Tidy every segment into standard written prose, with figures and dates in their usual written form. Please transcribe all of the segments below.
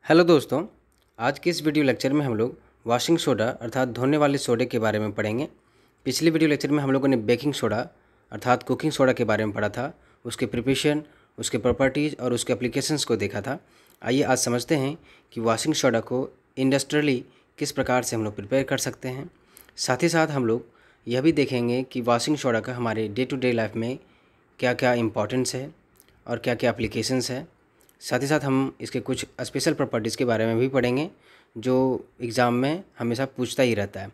Hello दोस्तों, आज के इस वीडियो लेक्चर में हम लोग वॉशिंग सोडा अर्थात धोने वाले सोडे के बारे में पढ़ेंगे। पिछले वीडियो लेक्चर में हम लोगों ने बेकिंग सोडा अर्थात कुकिंग सोडा के बारे में पढ़ा था, उसके प्रिपरेशन, उसके प्रॉपर्टीज़ और उसके एप्लीकेशंस को देखा था। आइए आज समझते हैं कि वॉशिंग सोडा को इंडस्ट्रियली किस प्रकार से हम लोग प्रिपेयर कर सकते हैं। साथ ही साथ हम लोग यह भी देखेंगे कि वॉशिंग सोडा का हमारे डे टू डे लाइफ में क्या क्या इम्पोर्टेंस है और क्या क्या एप्लीकेशंस है। साथ ही साथ हम इसके कुछ स्पेशल प्रॉपर्टीज़ के बारे में भी पढ़ेंगे जो एग्ज़ाम में हमेशा पूछता ही रहता है।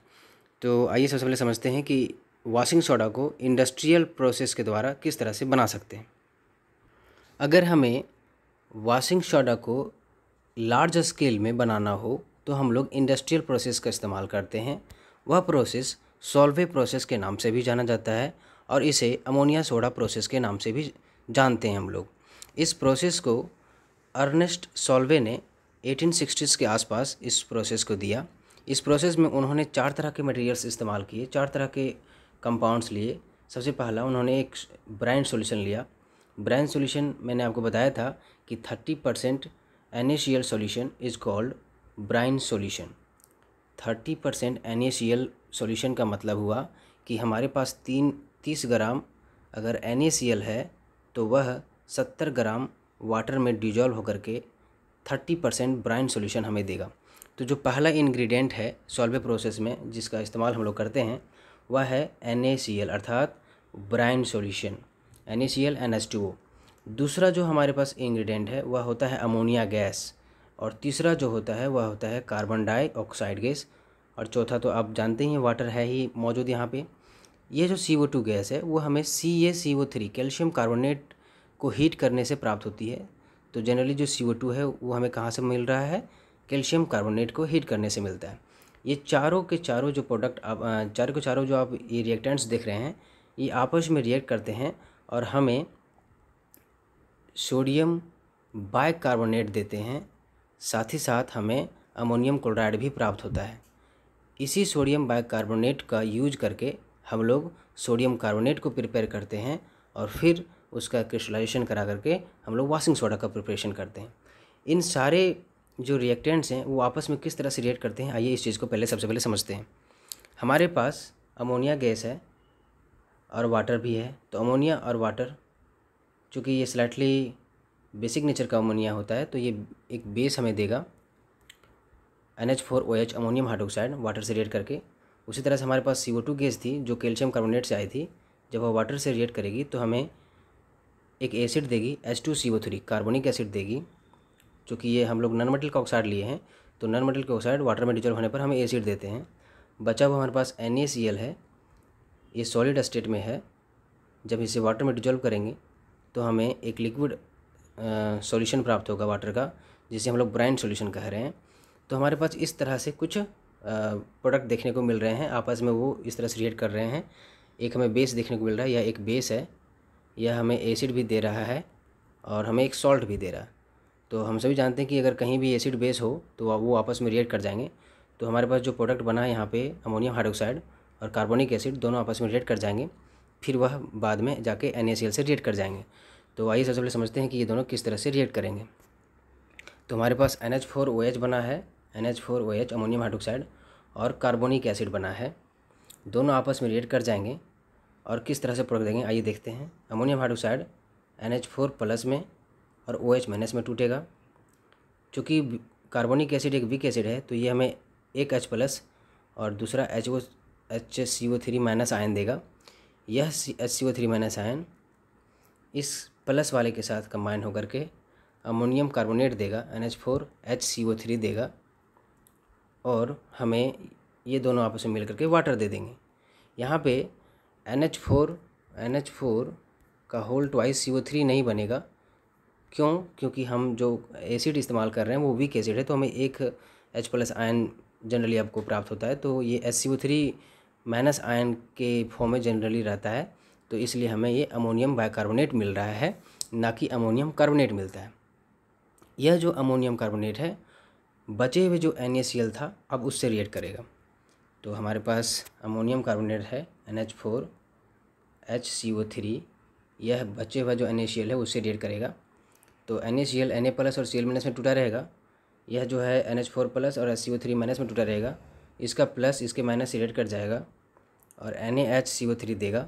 तो आइए सबसे पहले समझते हैं कि वॉशिंग सोडा को इंडस्ट्रियल प्रोसेस के द्वारा किस तरह से बना सकते हैं। अगर हमें वॉशिंग सोडा को लार्ज स्केल में बनाना हो तो हम लोग इंडस्ट्रियल प्रोसेस का इस्तेमाल करते हैं। वह प्रोसेस सॉल्वे प्रोसेस के नाम से भी जाना जाता है और इसे अमोनिया सोडा प्रोसेस के नाम से भी जानते हैं हम लोग। इस प्रोसेस को अर्नेस्ट सॉल्वे ने 1860s के आसपास इस प्रोसेस को दिया। इस प्रोसेस में उन्होंने 4 तरह के मटेरियल्स इस्तेमाल किए, 4 तरह के कंपाउंड्स लिए। सबसे पहला उन्होंने एक ब्राइन सॉल्यूशन लिया। ब्राइन सॉल्यूशन मैंने आपको बताया था कि 30% NaCl solution is called brine solution. 30% NaCl solution का मतलब हुआ कि हमारे पास 30 ग्राम अगर NaCl है तो वह 70 ग्राम वाटर में डिजॉल्व होकर के 30% ब्राइन सॉल्यूशन हमें देगा। तो जो पहला इंग्रेडिएंट है सॉल्वे प्रोसेस में जिसका इस्तेमाल हम लोग करते हैं वह है NaCl अर्थात ब्राइन सॉल्यूशन, NaCl NH2O। दूसरा जो हमारे पास इंग्रेडिएंट है वह होता है अमोनिया गैस और तीसरा जो होता है वह होता है कार्बन डाइऑक्साइड गैस और चौथा तो आप जानते ही हैं वाटर है ही मौजूद यहाँ पे। ये जो CO2 गैस है वो हमें CaCO3 कैल्शियम कार्बोनेट को हीट करने से प्राप्त होती है। तो जनरली जो CO2 है वो हमें कहाँ से मिल रहा है? कैल्शियम कार्बोनेट को हीट करने से मिलता है। ये चारों के चारों जो प्रोडक्ट आप चारों के चारों जो आप ये रिएक्टेंट्स देख रहे हैं ये आपस में रिएक्ट करते हैं और हमें सोडियम बाइकार्बोनेट देते हैं। साथ ही साथ हमें अमोनियम क्लोराइड भी प्राप्त होता है। इसी सोडियम बाइकार्बोनेट का यूज करके हम लोग सोडियम कार्बोनेट को प्रिपेयर करते हैं और फिर उसका क्रिस्टलाइजेशन करा करके हम लोग वॉशिंग सोडा का प्रिपरेशन करते हैं। इन सारे जो रिएक्टेंट्स हैं वो आपस में किस तरह से रिएक्ट करते हैं, आइए इस चीज़ को सबसे पहले समझते हैं। हमारे पास अमोनिया गैस है और वाटर भी है। तो अमोनिया और वाटर चूँकि ये स्लाइटली बेसिक नेचर का अमोनिया होता है तो ये एक बेस हमें देगा NH4OH अमोनियम हाइड्रोक्साइड वाटर से रिएक्ट करके। उसी तरह से हमारे पास CO2 गैस थी जो कैल्शियम कार्बोनेट से आई थी। जब वह वाटर से रिएक्ट करेगी तो हमें एक एसिड देगी H2CO3 कार्बोनिक एसिड देगी। चूँकि ये हम लोग नॉन मेटल का ऑक्साइड लिए हैं तो नॉन मेटल का ऑक्साइड वाटर में डिजॉल्व होने पर हमें एसिड देते हैं। बचा हुआ हमारे पास NaCl है, ये सॉलिड स्टेट में है। जब इसे वाटर में डिजॉल्व करेंगे तो हमें एक लिक्विड सॉल्यूशन प्राप्त होगा वाटर का जिसे हम लोग ब्राइन सॉल्यूशन कह रहे हैं। तो हमारे पास इस तरह से कुछ प्रोडक्ट देखने को मिल रहे हैं, आपस में वो इस तरह से रिएक्ट कर रहे हैं। एक हमें बेस देखने को मिल रहा है, यह एक बेस है, यह हमें एसिड भी दे रहा है और हमें एक सॉल्ट भी दे रहा है। तो हम सभी जानते हैं कि अगर कहीं भी एसिड बेस हो तो वो आपस में रिएक्ट कर जाएंगे। तो हमारे पास जो प्रोडक्ट बना है यहाँ पे अमोनियम हाइड्रोक्साइड और कार्बोनिक एसिड दोनों आपस में रिएक्ट कर जाएंगे, फिर वह बाद में जाके NaCl से रिएक्ट कर जाएंगे। तो आइए सबसे पहले समझते हैं कि ये दोनों किस तरह से रिएक्ट करेंगे। तो हमारे पास NH4OH बना है, NH4OH अमोनियम हाइड्रोक्साइड और कार्बोनिक एसिड बना है। दोनों आपस में रिएक्ट कर जाएंगे और किस तरह से प्रोडक्ट देंगे आइए देखते हैं। अमोनियम हाइड्रोक्साइड NH4 प्लस में और OH माइनस में टूटेगा। चूँकि कार्बोनिक एसिड एक वीक एसिड है तो ये हमें एक H प्लस और दूसरा HCO3 माइनस आयन देगा। यह HCO3 माइनस आयन इस प्लस वाले के साथ कंबाइन होकर के अमोनियम कार्बोनेट देगा, NH4HCO3 देगा और हमें ये दोनों आपस में मिल करके वाटर दे देंगे। यहाँ पे NH4 का होल ट्वाइस CO3 नहीं बनेगा। क्यों? क्योंकि हम जो एसिड इस्तेमाल कर रहे हैं वो वीक एसिड है तो हमें एक H प्लस आयन जनरली आपको प्राप्त होता है। तो ये HCO3 माइनस आयन के फॉर्म में जनरली रहता है, तो इसलिए हमें ये अमोनियम बाइकार्बोनेट मिल रहा है, ना कि अमोनियम कार्बोनेट मिलता है। यह जो अमोनियम कार्बोनेट है बचे हुए जो NaCl था अब उससे रिएक्ट करेगा। तो हमारे पास अमोनियम कार्बोनेट है NH4HCO3, यह बचे हुआ जो NaCl है उससे रिएक्ट करेगा। तो NaCl Na प्लस और Cl माइनस में टूटा रहेगा यह जो है NH4 प्लस और SiO3 माइनस में टूटा रहेगा, इसका प्लस इसके माइनस से रिएक्ट कर जाएगा और NaHCO3 देगा।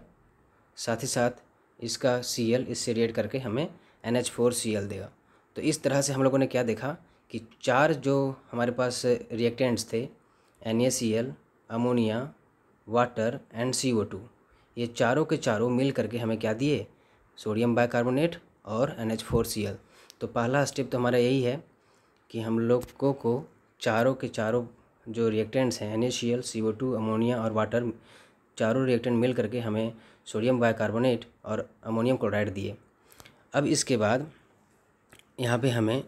साथ ही साथ इसका Cl इससे रिएक्ट करके हमें NH4Cl देगा। तो इस तरह से हम लोगों ने क्या देखा कि 4 जो हमारे पास रिएक्टेंट्स थे, NaCl, ammonia, water and CO2, ये चारों के चारों मिल करके हमें क्या दिए, सोडियम बाइकार्बोनेट और NH4Cl। तो पहला स्टेप तो हमारा यही है कि हम लोगों को चारों के चारों जो रिएक्टेंट्स हैं NaCl, CO2, अमोनिया और वाटर, चारों रिएक्टेंट मिल करके हमें सोडियम बाइकार्बोनेट और अमोनियम क्लोराइड दिए। अब इसके बाद यहाँ पे हमें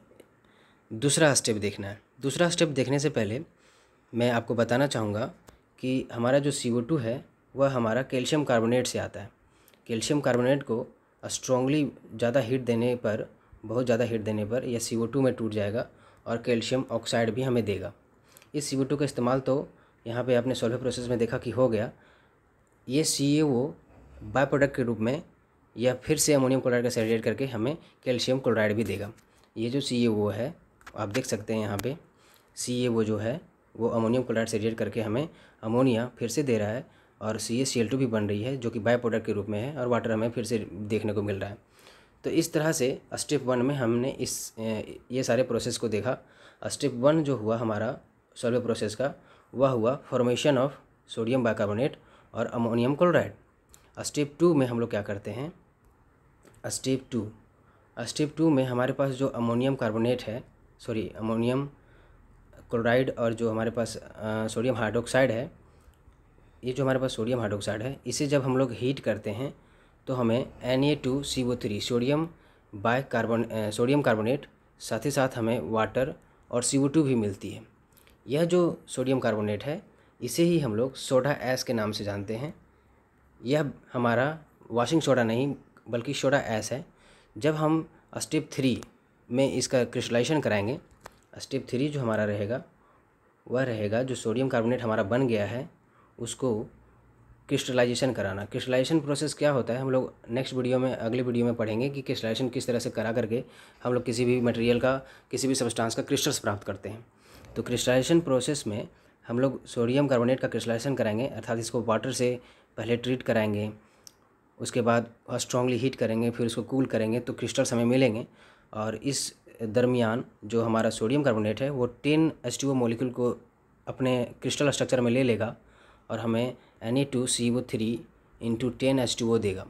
दूसरा स्टेप देखना है। दूसरा स्टेप देखने से पहले मैं आपको बताना चाहूँगा कि हमारा जो CO2 है वह हमारा कैल्शियम कार्बोनेट से आता है। कैल्शियम कार्बोनेट को स्ट्रॉन्गली ज़्यादा हीट देने पर, बहुत ज़्यादा हीट देने पर यह CO2 में टूट जाएगा और कैल्शियम ऑक्साइड भी हमें देगा। इस CO2 का इस्तेमाल तो यहाँ पे आपने सॉल्वर प्रोसेस में देखा कि हो गया। ये CaO बाय प्रोडक्ट के रूप में यह फिर से अमोनियम क्लोराइड का सेपरेट करके हमें कैल्शियम क्लोराइड भी देगा। ये जो CaO है आप देख सकते हैं यहाँ पे, CaO जो है वो अमोनियम क्लोराइड से रिएक्ट करके हमें अमोनिया फिर से दे रहा है और CaCl2 भी बन रही है जो कि बाय प्रोडक्ट के रूप में है और वाटर हमें फिर से देखने को मिल रहा है। तो इस तरह से स्टेप 1 में हमने ये सारे प्रोसेस को देखा। स्टेप 1 जो हुआ हमारा सॉल्वर प्रोसेस का, वह हुआ फॉर्मेशन ऑफ सोडियम बाइकार्बोनेट और अमोनियम क्लोराइड। स्टेप 2 में हम लोग क्या करते हैं, स्टेप 2 में हमारे पास जो अमोनियम कार्बोनेट है, अमोनियम क्लोराइड और जो हमारे पास सोडियम हाइड्रोक्साइड है, ये जो हमारे पास सोडियम हाइड्रोक्साइड है, इसे जब हम लोग हीट करते हैं तो हमें Na2CO3 सोडियम कार्बोनेट, साथ ही साथ हमें वाटर और CO2 भी मिलती है। यह जो सोडियम कार्बोनेट है इसे ही हम लोग सोडा ऐश के नाम से जानते हैं। यह हमारा वॉशिंग सोडा नहीं बल्कि सोडा ऐश है। जब हम स्टेप 3 में इसका क्रिस्टलाइजेशन कराएंगे, स्टेप 3 जो हमारा रहेगा वह रहेगा जो सोडियम कार्बोनेट हमारा बन गया है उसको क्रिस्टलाइजेशन कराना। क्रिस्टलाइजेशन प्रोसेस क्या होता है हम लोग नेक्स्ट वीडियो में, अगले वीडियो में पढ़ेंगे कि क्रिस्टलाइजेशन किस तरह से करा करके हम लोग किसी भी मटेरियल का, किसी भी सब्सटेंस का क्रिस्टल्स प्राप्त करते हैं। तो क्रिस्टलाइजेशन प्रोसेस में हम लोग सोडियम कार्बोनेट का क्रिस्टलाइजेशन कराएंगे, अर्थात इसको वाटर से पहले ट्रीट कराएंगे, उसके बाद स्ट्रांगली हीट करेंगे, फिर उसको कूल करेंगे तो क्रिस्टल्स हमें मिलेंगे। और इस दरमियान जो हमारा सोडियम कार्बोनेट है वो 10H2O मॉलिक्यूल को अपने क्रिस्टल स्ट्रक्चर में ले लेगा और हमें Na2CO3 इंटू 10H2O देगा।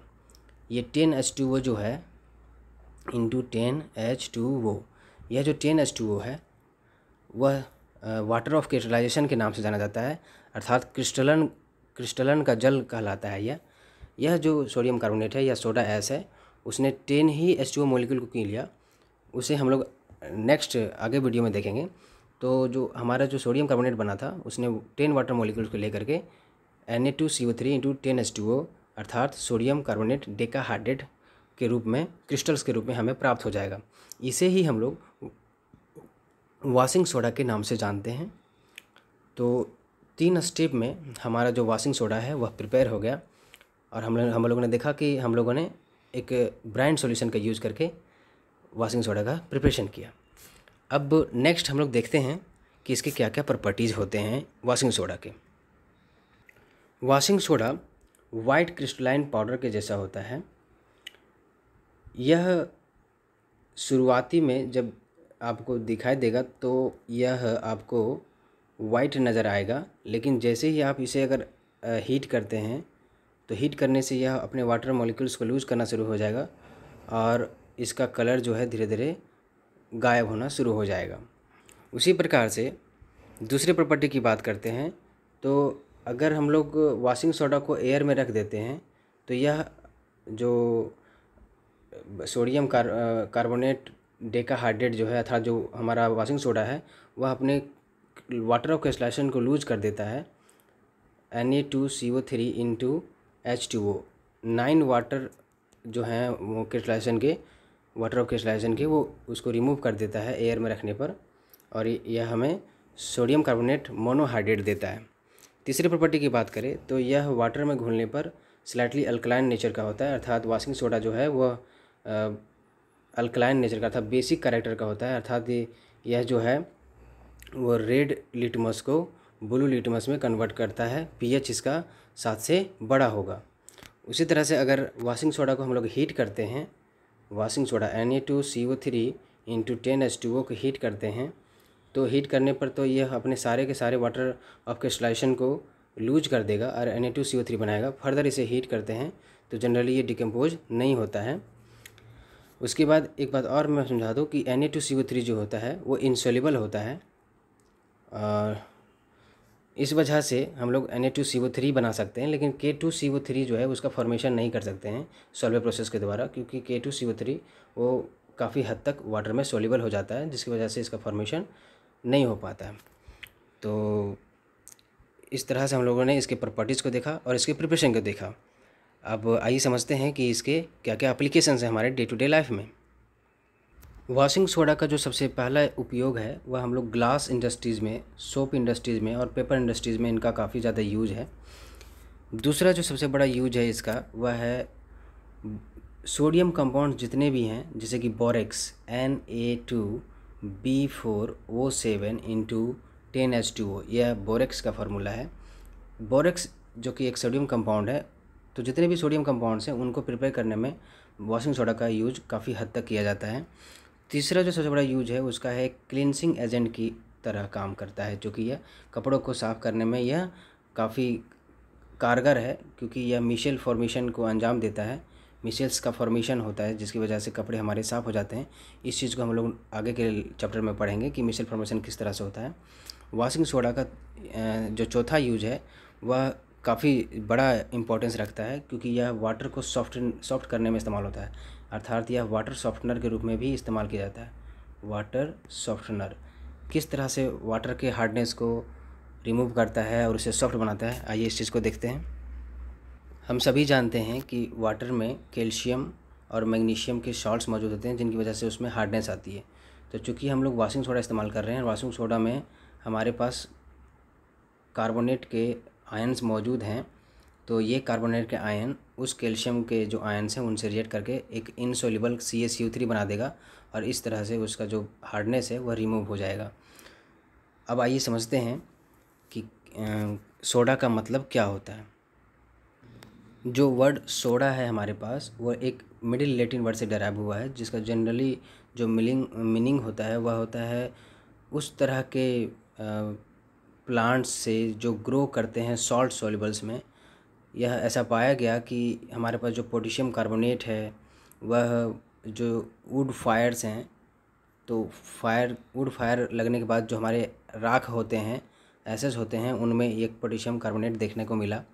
ये 10H2O जो है इंटू 10H2O, यह जो 10H2O है वह वाटर ऑफ क्रिस्टलाइजेशन के नाम से जाना जाता है, अर्थात क्रिस्टलन का जल कहलाता है। यह जो सोडियम कार्बोनेट है या सोडा ऐश है उसने 10 ही H2O मॉलिक्यूल को पी लिया। उसे हम लोग नेक्स्ट आगे वीडियो में देखेंगे। तो जो हमारा जो सोडियम कार्बोनेट बना था उसने 10 वाटर मॉलिक्यूल्स को लेकर के Na2CO3 इंटू 10H2O अर्थात सोडियम कार्बोनेट डेकाहाइड्रेट के रूप में, क्रिस्टल्स के रूप में हमें प्राप्त हो जाएगा। इसे ही हम लोग वॉशिंग सोडा के नाम से जानते हैं। तो 3 स्टेप में हमारा जो वॉशिंग सोडा है वह प्रिपेयर हो गया और हम लोगों ने देखा कि हम लोगों ने एक ब्रांड सॉल्यूशन का यूज़ करके वॉशिंग सोडा का प्रिपरेशन किया। अब नेक्स्ट हम लोग देखते हैं कि इसके क्या क्या प्रॉपर्टीज़ होते हैं वॉशिंग सोडा के। Washing soda white crystalline powder के जैसा होता है। यह शुरुआती में जब आपको दिखाई देगा तो यह आपको वाइट नज़र आएगा, लेकिन जैसे ही आप इसे अगर हीट करते हैं तो हीट करने से यह अपने वाटर मॉलिक्यूल्स को लूज़ करना शुरू हो जाएगा और इसका कलर जो है धीरे धीरे गायब होना शुरू हो जाएगा। उसी प्रकार से दूसरी प्रॉपर्टी की बात करते हैं तो अगर हम लोग वॉशिंग सोडा को एयर में रख देते हैं तो यह जो सोडियम कार्बोनेट डेकाहाइड्रेट जो है अर्थात जो हमारा वॉशिंग सोडा है वह अपने वाटर ऑफ क्रिस्टलाइजेशन को लूज कर देता है। Na2CO3 इंटू H2O 9 वाटर जो हैं वो क्रिस्टलाइजेशन के, वाटर ऑफ क्रिस्टलाइजेशन के, वो उसको रिमूव कर देता है एयर में रखने पर और यह हमें सोडियम कार्बोनेट मोनोहाइड्रेट देता है। तीसरी प्रॉपर्टी की बात करें तो यह वाटर में घुलने पर स्लाइटली अल्कलाइन नेचर का होता है, अर्थात वॉशिंग सोडा जो है वह अल्कलाइन नेचर का अर्थात बेसिक कैरेक्टर का होता है, अर्थात यह जो है वो रेड लिटमस को ब्लू लिटमस में कन्वर्ट करता है, पीएच इसका 7 से बड़ा होगा। उसी तरह से अगर वॉशिंग सोडा को हम लोग हीट करते हैं, washing soda Na2CO3 into 10H2O को हीट करते हैं, तो हीट करने पर तो यह अपने सारे के सारे वाटर ऑफ क्रिस्टलाइजेशन को लूज कर देगा और Na2CO3 बनाएगा। फर्दर इसे हीट करते हैं तो जनरली ये डिकम्पोज नहीं होता है। उसके बाद एक बात और मैं समझा दूँ कि Na2CO3 जो होता है वो इनसोल्यूबल होता है, और इस वजह से हम लोग Na2CO3 बना सकते हैं, लेकिन K2CO3 जो है उसका फॉर्मेशन नहीं कर सकते हैं सॉल्वे प्रोसेस के द्वारा, क्योंकि K2CO3 वो काफ़ी हद तक वाटर में सोल्यूबल हो जाता है, जिसकी वजह से इसका फॉर्मेशन नहीं हो पाता है। तो इस तरह से हम लोगों ने इसके प्रॉपर्टीज़ को देखा और इसके प्रिपरेशन को देखा। अब आइए समझते हैं कि इसके क्या क्या एप्लीकेशंस हैं हमारे डे टू डे लाइफ में। वॉशिंग सोडा का जो सबसे पहला उपयोग है वह हम लोग ग्लास इंडस्ट्रीज़ में, सोप इंडस्ट्रीज़ में और पेपर इंडस्ट्रीज़ में इनका काफ़ी ज़्यादा यूज है। दूसरा जो सबसे बड़ा यूज है इसका वह है सोडियम कंपाउंड जितने भी हैं, जैसे कि बोरेक्स Na2B4O7 इंटू 10H2O, यह बोरेक्स का फार्मूला है। बोरेक्स जो कि एक सोडियम कंपाउंड है, तो जितने भी सोडियम कंपाउंड्स हैं उनको प्रिपेयर करने में वॉशिंग सोडा का यूज काफ़ी हद तक किया जाता है। तीसरा जो सबसे बड़ा यूज है उसका है क्लींसिंग एजेंट की तरह काम करता है, जो कि यह कपड़ों को साफ़ करने में यह काफ़ी कारगर है, क्योंकि यह मिशेल फॉर्मेशन को अंजाम देता है। मिशेल्स का फॉर्मेशन होता है जिसकी वजह से कपड़े हमारे साफ़ हो जाते हैं। इस चीज़ को हम लोग आगे के चैप्टर में पढ़ेंगे कि मिशेल फॉर्मेशन किस तरह से होता है। वॉशिंग सोडा का जो चौथा यूज है वह काफ़ी बड़ा इम्पोर्टेंस रखता है, क्योंकि यह वाटर को सॉफ्ट करने में इस्तेमाल होता है, अर्थात यह वाटर सॉफ्टनर के रूप में भी इस्तेमाल किया जाता है। वाटर सॉफ्टनर किस तरह से वाटर के हार्डनेस को रिमूव करता है और उसे सॉफ्ट बनाता है, आइए इस चीज़ को देखते हैं। हम सभी जानते हैं कि वाटर में कैल्शियम और मैग्नीशियम के सॉल्ट्स मौजूद होते हैं, जिनकी वजह से उसमें हार्डनेस आती है। तो चूँकि हम लोग वॉशिंग सोडा इस्तेमाल कर रहे हैं, वॉशिंग सोडा में हमारे पास कार्बोनेट के आयन्स मौजूद हैं, तो ये कार्बोनेट के आयन उस कैल्शियम के जो आयन्स हैं उनसे रिएक्ट करके एक इनसोल्यूबल CaCO3 बना देगा, और इस तरह से उसका जो हार्डनेस है वह रिमूव हो जाएगा। अब आइए समझते हैं कि सोडा का मतलब क्या होता है। जो वर्ड सोडा है हमारे पास वह एक मिडिल लैटिन वर्ड से डराइव हुआ है, जिसका जनरली जो मीनिंग होता है वह होता है उस तरह के प्लांट्स से जो ग्रो करते हैं सॉल्ट सॉल्युबल्स में। यह ऐसा पाया गया कि हमारे पास जो पोटेशियम कार्बोनेट है वह जो वुड फायर्स हैं, तो वुड फायर लगने के बाद जो हमारे राख होते हैं, एसेस होते हैं, उनमें एक पोटेशियम कार्बोनेट देखने को मिला।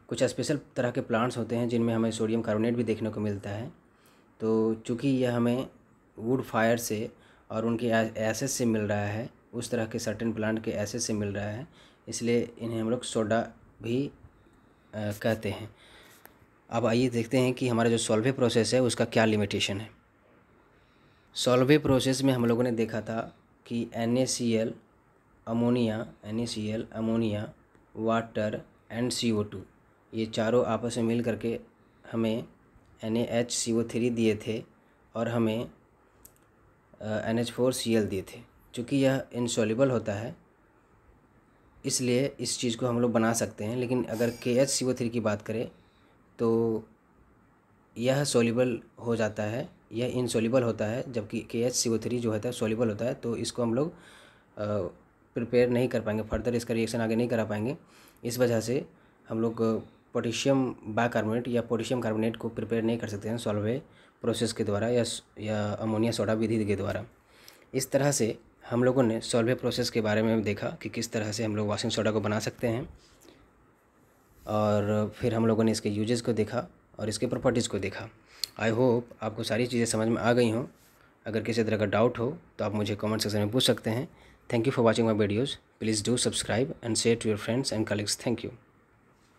कुछ स्पेशल तरह के प्लांट्स होते हैं जिनमें हमें सोडियम कार्बोनेट भी देखने को मिलता है। तो चूँकि यह हमें वुड फायर से और उनके एसेस से मिल रहा है, उस तरह के सर्टेन प्लांट के एसेस से मिल रहा है, इसलिए इन्हें हम लोग सोडा भी कहते हैं। अब आइए देखते हैं कि हमारा जो सॉल्वे प्रोसेस है उसका क्या लिमिटेशन है। सॉल्वे प्रोसेस में हम लोगों ने देखा था कि NaCl ammonia, water and CO2, ये चारों आपस में मिल करके हमें NaHCO3 दिए थे और हमें NH4Cl दिए थे। चूँकि यह इनसॉल्युबल होता है इसलिए इस चीज़ को हम लोग बना सकते हैं, लेकिन अगर KHCO3 की बात करें तो यह सॉल्युबल हो जाता है, यह इनसॉल्युबल होता है, जबकि KHCO3 जो होता है सॉल्युबल होता है। तो इसको हम लोग प्रिपेयर नहीं कर पाएंगे, फर्दर इसका रिएक्शन आगे नहीं करा पाएंगे। इस वजह से हम लोग पोटेशियम बाइकार्बोनेट या पोटेशियम कार्बोनेट को प्रिपेयर नहीं कर सकते हैं सॉल्वे प्रोसेस के द्वारा या अमोनिया सोडा विधि के द्वारा। इस तरह से हम लोगों ने सॉल्वे प्रोसेस के बारे में देखा कि किस तरह से हम लोग वॉशिंग सोडा को बना सकते हैं, और फिर हम लोगों ने इसके यूजेस को देखा और इसके प्रॉपर्टीज़ को देखा। आई होप आपको सारी चीज़ें समझ में आ गई हों। अगर किसी तरह का डाउट हो तो आप मुझे कमेंट सेक्शन में पूछ सकते हैं। Thank you for watching my videos. Please do subscribe and share to your friends and colleagues. Thank you.